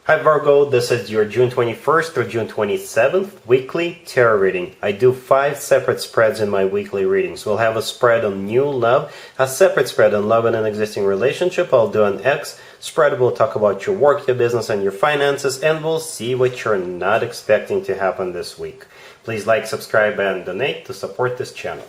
Hi Virgo, this is your June 21st through June 27th weekly tarot reading. I do 5 separate spreads in my weekly readings. We'll have a spread on new love, a separate spread on love in an existing relationship. I'll do an X spread. We'll talk about your work, your business, and your finances, and we'll see what you're not expecting to happen this week. Please like, subscribe, and donate to support this channel.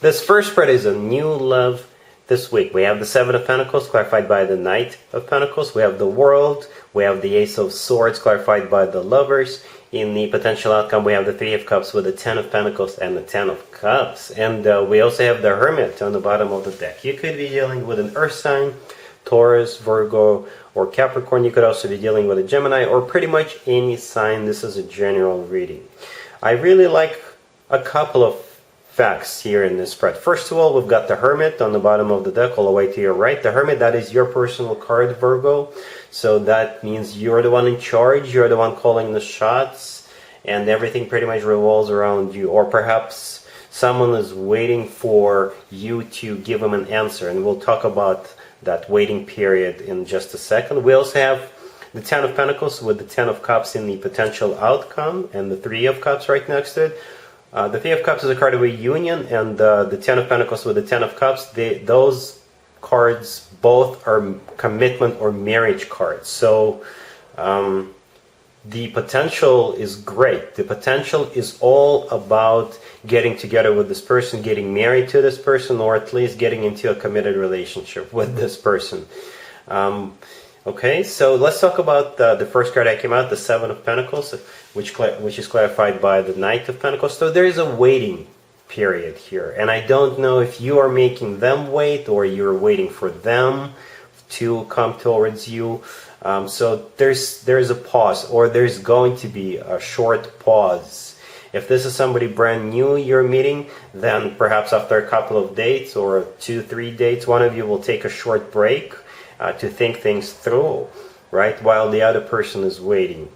This first spread is a new love. This week we have the Seven of Pentacles clarified by the Knight of Pentacles. We have the World. We have the Ace of Swords clarified by the Lovers. In the potential outcome we have the Three of Cups with the Ten of Pentacles and the Ten of Cups. And we also have the Hermit on the bottom of the deck. You could be dealing with an Earth sign, Taurus, Virgo, or Capricorn. You could also be dealing with a Gemini or pretty much any sign. This is a general reading. I really like a couple of facts here in this spread. First of all, we've got the Hermit on the bottom of the deck all the way to your right. The Hermit, that is your personal card, Virgo. So that means you're the one in charge, you're the one calling the shots, and everything pretty much revolves around you. Or perhaps someone is waiting for you to give them an answer, and we'll talk about that waiting period in just a second. We also have the Ten of Pentacles with the Ten of Cups in the potential outcome, and the Three of Cups right next to it. The Three of Cups is a card of a union, and the Ten of Pentacles with the Ten of Cups, those cards both are commitment or marriage cards. So the potential is great. The potential is all about getting together with this person, getting married to this person, or at least getting into a committed relationship with this person. Okay, so let's talk about the first card that came out, the Seven of Pentacles, which is clarified by the Knight of Pentacles. So there is a waiting period here, and I don't know if you are making them wait or you're waiting for them to come towards you. So there's a pause, or there's going to be a short pause. If this is somebody brand new you're meeting, then perhaps after a couple of dates or 2-3 dates, one of you will take a short break to think things through, right, while the other person is waiting.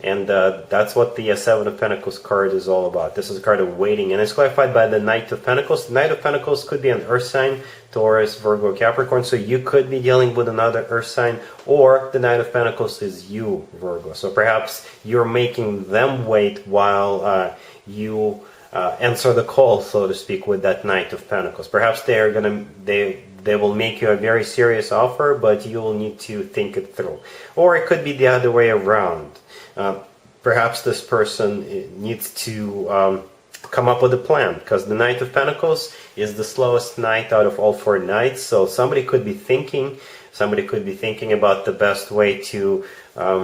And that's what the Seven of Pentacles card is all about. This is a card of waiting, and it's clarified by the Knight of Pentacles. The Knight of Pentacles could be an Earth sign, Taurus, Virgo, Capricorn, so you could be dealing with another Earth sign, or the Knight of Pentacles is you, Virgo. So perhaps you're making them wait while you answer the call, so to speak, with that Knight of Pentacles. Perhaps they will make you a very serious offer, but you will need to think it through. Or it could be the other way around. Perhaps this person needs to come up with a plan, because the Knight of Pentacles is the slowest knight out of all 4 knights. So somebody could be thinking about the best way to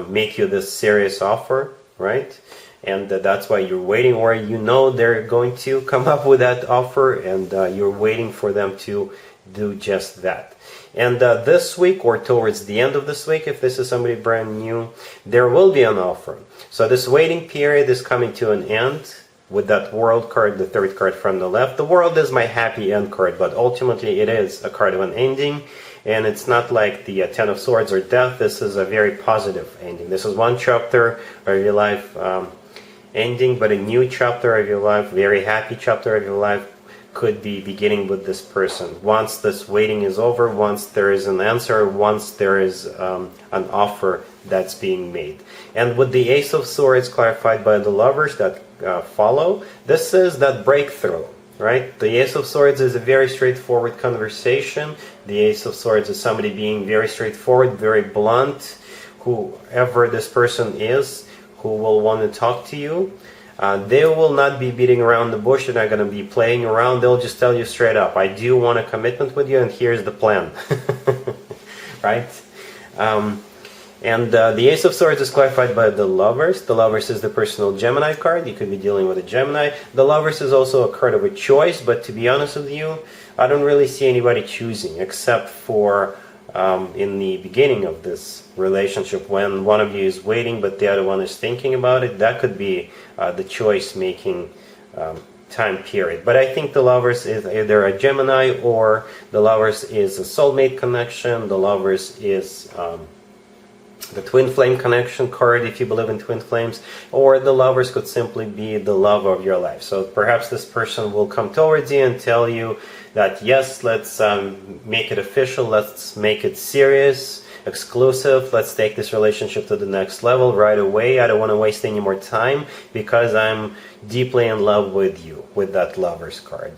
make you this serious offer, right? And that's why you're waiting, or you know they're going to come up with that offer, and you're waiting for them to do just that. And this week, or towards the end of this week, if this is somebody brand new, there will be an offer. So this waiting period is coming to an end with that World card, the third card from the left. The World is my happy end card, but ultimately it is a card of an ending. And it's not like the Ten of Swords or death. This is a very positive ending. This is one chapter of your life ending, but a new chapter of your life, very happy chapter of your life, could be beginning with this person. Once this waiting is over, once there is an answer, once there is an offer that's being made. And with the Ace of Swords clarified by the Lovers that follow, this is that breakthrough, right? The Ace of Swords is a very straightforward conversation. The Ace of Swords is somebody being very straightforward, very blunt, whoever this person is, who will want to talk to you. They will not be beating around the bush. They're not going to be playing around. They'll just tell you straight up, I do want a commitment with you, and here's the plan. Right? And the Ace of Swords is clarified by the Lovers. The Lovers is the personal Gemini card. You could be dealing with a Gemini. The Lovers is also a card of a choice, but to be honest with you, I don't really see anybody choosing, except for in the beginning of this relationship, when one of you is waiting but the other one is thinking about it. That could be the choice-making time period. But I think the Lovers is either a Gemini, or the Lovers is a soulmate connection. The Lovers is the twin flame connection card, if you believe in twin flames, or the Lovers could simply be the love of your life. So perhaps this person will come towards you and tell you that yes, let's make it official, let's make it serious, exclusive. Let's take this relationship to the next level right away. I don't want to waste any more time because I'm deeply in love with you, with that Lovers card.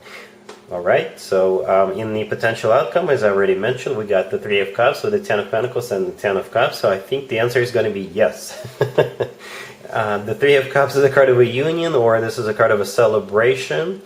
Alright, so in the potential outcome, as I already mentioned, we got the Three of Cups with the Ten of Pentacles and the Ten of Cups, so I think the answer is going to be yes. The Three of Cups is a card of a union, or this is a card of a celebration,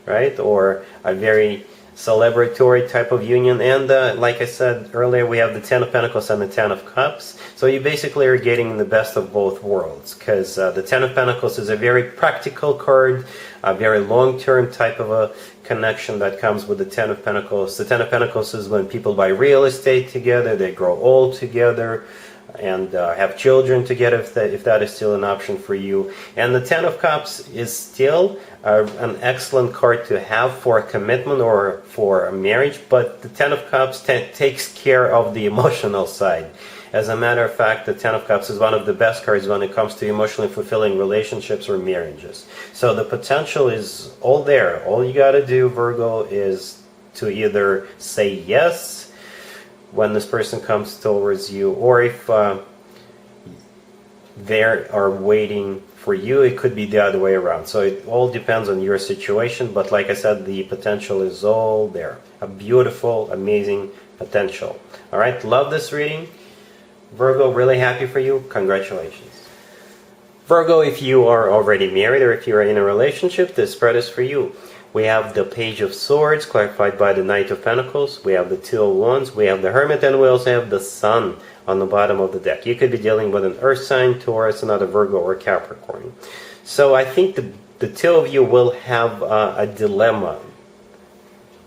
right? Or a very celebratory type of union. And like I said earlier, we have the Ten of Pentacles and the Ten of Cups. So you basically are getting the best of both worlds, because the Ten of Pentacles is a very practical card, a very long-term type of a connection that comes with the Ten of Pentacles. The Ten of Pentacles is when people buy real estate together, they grow old together, and have children together if that is still an option for you. And the Ten of Cups is still an excellent card to have for a commitment or for a marriage, but the Ten of Cups takes care of the emotional side. As a matter of fact, the Ten of Cups is one of the best cards when it comes to emotionally fulfilling relationships or marriages. So the potential is all there. All you got to do, Virgo, is to either say yes when this person comes towards you, or if they are waiting for you, it could be the other way around. So it all depends on your situation, but like I said, the potential is all there. A beautiful, amazing potential. All right, love this reading. Virgo, really happy for you. Congratulations. Virgo, if you are already married or if you are in a relationship, this spread is for you. We have the Page of Swords, clarified by the Knight of Pentacles. We have the Two of Wands. We have the Hermit, and we also have the Sun on the bottom of the deck. You could be dealing with an Earth sign, Taurus, another Virgo, or Capricorn. So I think the two of you will have a dilemma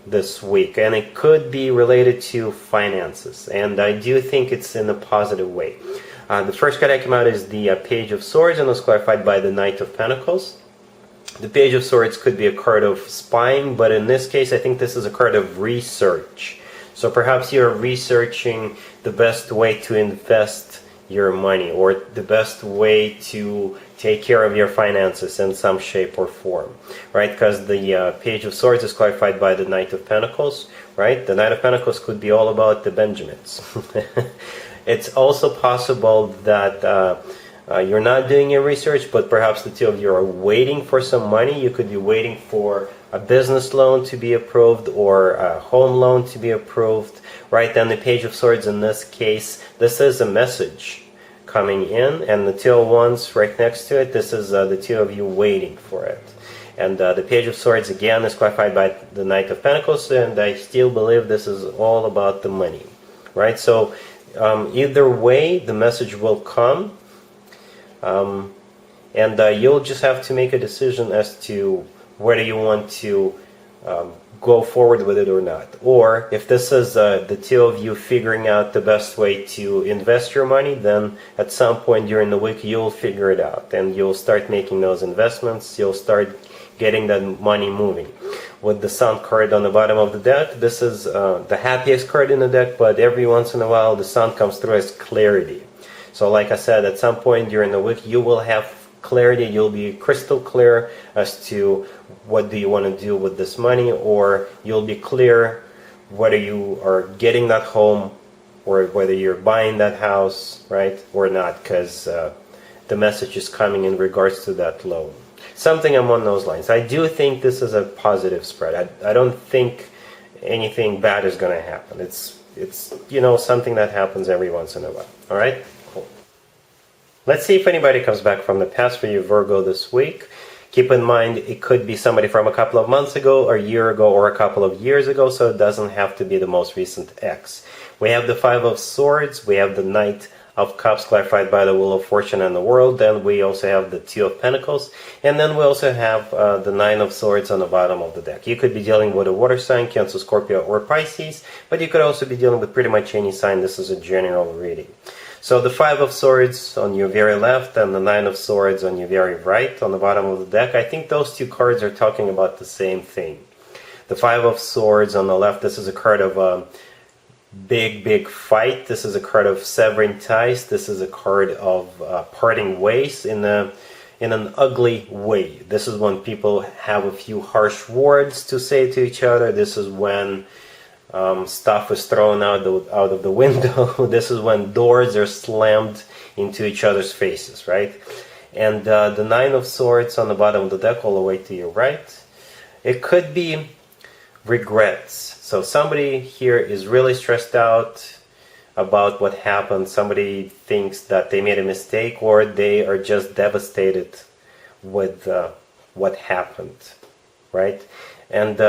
this week, and it could be related to finances. And I do think it's in a positive way. The first card that came out is the Page of Swords, and was clarified by the Knight of Pentacles. The Page of Swords could be a card of spying, but in this case, I think this is a card of research. So perhaps you're researching the best way to invest your money, or the best way to take care of your finances in some shape or form, right? Because the Page of Swords is clarified by the Knight of Pentacles, right? The Knight of Pentacles could be all about the Benjamins. It's also possible that you're not doing your research, but perhaps the two of you are waiting for some money. You could be waiting for a business loan to be approved, or a home loan to be approved, right? Then the Page of Swords, in this case, this is a message coming in, and the Two of Wands right next to it, this is the two of you waiting for it. And the Page of Swords, again, is clarified by the Knight of Pentacles, and I still believe this is all about the money, right? So either way, the message will come. And you'll just have to make a decision as to whether you want to go forward with it or not. Or if this is the two of you figuring out the best way to invest your money, then at some point during the week you'll figure it out and you'll start making those investments. You'll start getting that money moving. With the Sun card on the bottom of the deck, this is the happiest card in the deck, but every once in a while the Sun comes through as clarity. So like I said, at some point during the week, you will have clarity. You'll be crystal clear as to what do you want to do with this money, or you'll be clear whether you are getting that home or whether you're buying that house, right, or not, because the message is coming in regards to that loan. Something along those lines. I do think this is a positive spread. I don't think anything bad is going to happen. It's you know, something that happens every once in a while. All right? Let's see if anybody comes back from the past for you, Virgo, this week. Keep in mind, it could be somebody from a couple of months ago, or a year ago, or a couple of years ago, so it doesn't have to be the most recent ex. We have the Five of Swords, we have the Knight of Cups, clarified by the Wheel of Fortune and the World, then we also have the Two of Pentacles, and then we also have the Nine of Swords on the bottom of the deck. You could be dealing with a water sign, Cancer, Scorpio, or Pisces, but you could also be dealing with pretty much any sign. This is a general reading. So the Five of Swords on your very left and the Nine of Swords on your very right on the bottom of the deck, I think those two cards are talking about the same thing. The Five of Swords on the left, this is a card of a big fight. This is a card of severing ties. This is a card of parting ways in an ugly way. This is when people have a few harsh words to say to each other. This is when stuff is thrown out of the window. This is when doors are slammed into each other's faces, right? And the Nine of Swords on the bottom of the deck, all the way to your right. It could be regrets. So somebody here is really stressed out about what happened. Somebody thinks that they made a mistake, or they are just devastated with what happened, right? And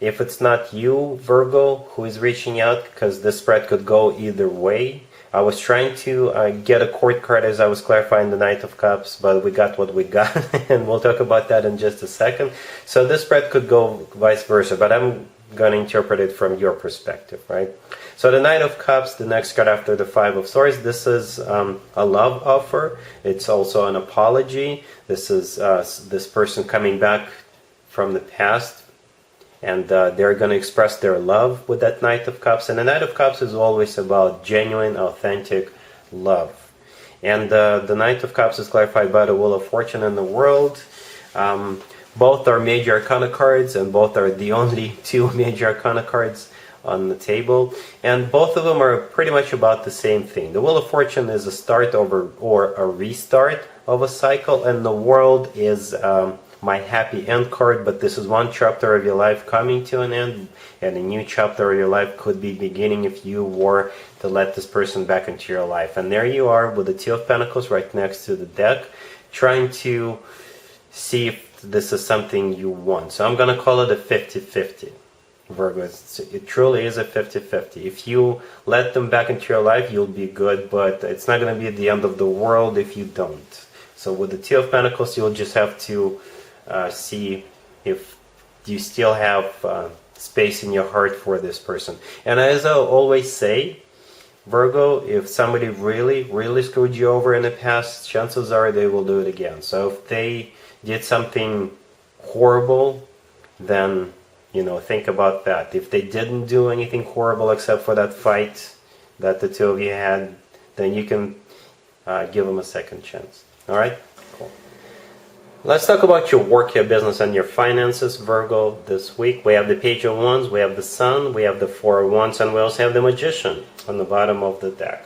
if it's not you, Virgo, who is reaching out, because this spread could go either way. I was trying to get a court card as I was clarifying the Knight of Cups, but we got what we got, and we'll talk about that in just a second. So this spread could go vice versa, but I'm going to interpret it from your perspective, right? So the Knight of Cups, the next card after the Five of Swords, this is a love offer. It's also an apology. This is this person coming back from the past, and they're going to express their love with that Knight of Cups. And the Knight of Cups is always about genuine, authentic love. And the Knight of Cups is clarified by the Wheel of Fortune and the World. Both are major arcana cards, and both are the only two major arcana cards on the table. And both of them are pretty much about the same thing. The Wheel of Fortune is a start over or a restart of a cycle, and the World is my happy end card, but this is one chapter of your life coming to an end, and a new chapter of your life could be beginning if you were to let this person back into your life. And there you are with the Two of Pentacles right next to the deck, trying to see if this is something you want. So I'm going to call it a 50-50. Virgo, it truly is a 50-50. If you let them back into your life, you'll be good, but it's not going to be the end of the world if you don't. So with the Two of Pentacles, you'll just have to see if you still have space in your heart for this person. And as I always say, Virgo, if somebody really screwed you over in the past, chances are they will do it again. So if they did something horrible, then think about that. If they didn't do anything horrible except for that fight that the two of you had, then you can give them a second chance. All right? Cool. Let's talk about your work, your business, and your finances, Virgo, this week. We have the Page of Wands, we have the Sun, we have the Four of Wands, and we also have the Magician on the bottom of the deck.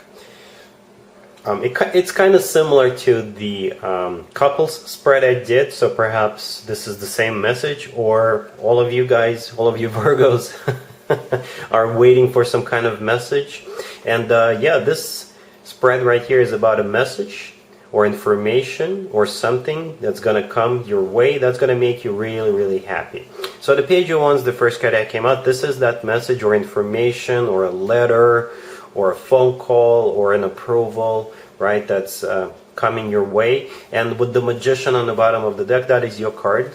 It's kind of similar to the couples spread I did, so perhaps this is the same message, or all of you guys, all of you Virgos are waiting for some kind of message. And yeah, this spread right here is about a message or information or something that's going to come your way that's going to make you really happy. So the Page of Wands, the first card that came out, this is that message or information or a letter or a phone call or an approval, right, that's coming your way. And with the Magician on the bottom of the deck, that is your card,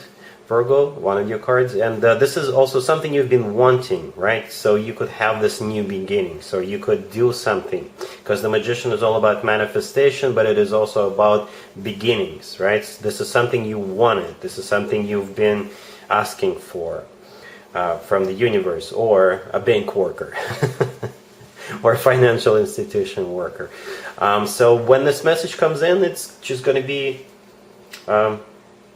Virgo, one of your cards. And this is also something you've been wanting, right? So you could have this new beginning, so you could do something, because the Magician is all about manifestation, but it is also about beginnings, right? This is something you wanted. This is something you've been asking for from the universe, or a bank worker or a financial institution worker. So when this message comes in, it's just going to be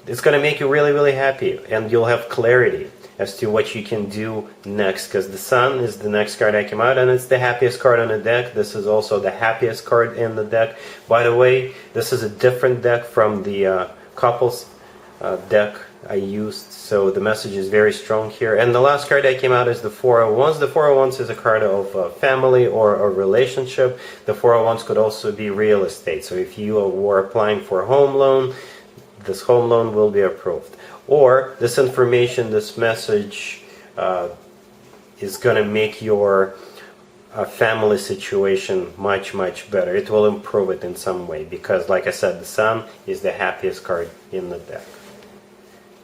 it's going to make you really happy, and you'll have clarity as to what you can do next, because the Sun is the next card that came out, and it's the happiest card on the deck. This is also the happiest card in the deck. By the way, this is a different deck from the couples deck I used, so the message is very strong here. And the last card that came out is the Four of Wands. The Four of Wands is a card of family or a relationship. The Four of Wands could also be real estate. So if you were applying for a home loan, this home loan will be approved. Or this information, this message is going to make your family situation much better. It will improve it in some way, because like I said, the Sun is the happiest card in the deck.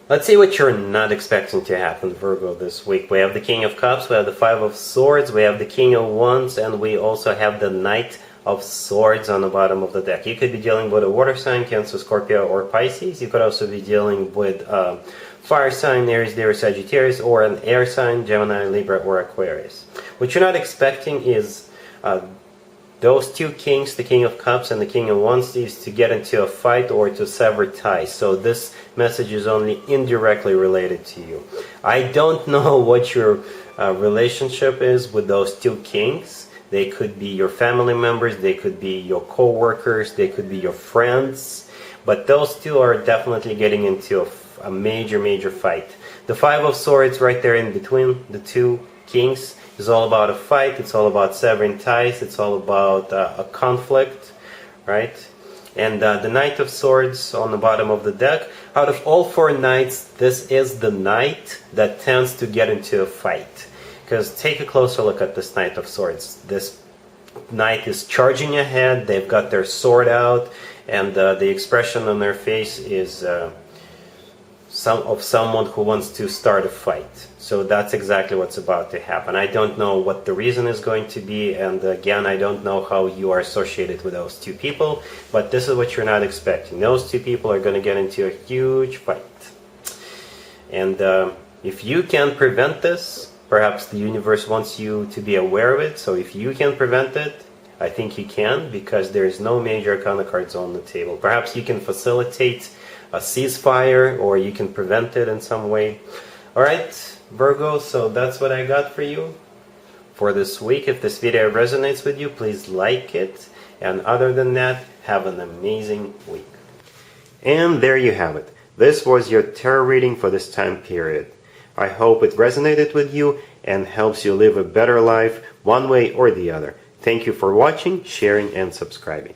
Let's see what you're not expecting to happen, Virgo, this week. We have the King of Cups, we have the Five of Swords, we have the King of Wands, and we also have the Knight of Swords on the bottom of the deck. You could be dealing with a water sign, Cancer, Scorpio, or Pisces. You could also be dealing with fire sign, Aries, Leo, Sagittarius, or an air sign, Gemini, Libra, or Aquarius. What you're not expecting is those two kings, the King of Cups and the King of Wands, is to get into a fight or to sever ties. So this message is only indirectly related to you. I don't know what you're relationship is with those two kings. They could be your family members, they could be your co-workers, they could be your friends, but those two are definitely getting into a major fight. The Five of Swords right there in between the two kings is all about a fight. It's all about severing ties. It's all about a conflict, right? And the Knight of Swords on the bottom of the deck. Out of all four knights, this is the knight that tends to get into a fight. Because take a closer look at this Knight of Swords. This knight is charging ahead. They've got their sword out, and the expression on their face is someone who wants to start a fight. So that's exactly what's about to happen. I don't know what the reason is going to be, and again, I don't know how you are associated with those two people, but this is what you're not expecting. Those two people are going to get into a huge fight. And if you can prevent this, perhaps the universe wants you to be aware of it, so if you can prevent it, I think you can, because there is no major arcana cards on the table. Perhaps you can facilitate a ceasefire, or you can prevent it in some way. Alright, Virgo, so that's what I got for you for this week. If this video resonates with you, please like it. And other than that, have an amazing week. And there you have it. This was your tarot reading for this time period. I hope it resonated with you and helps you live a better life one way or the other. Thank you for watching, sharing, and subscribing.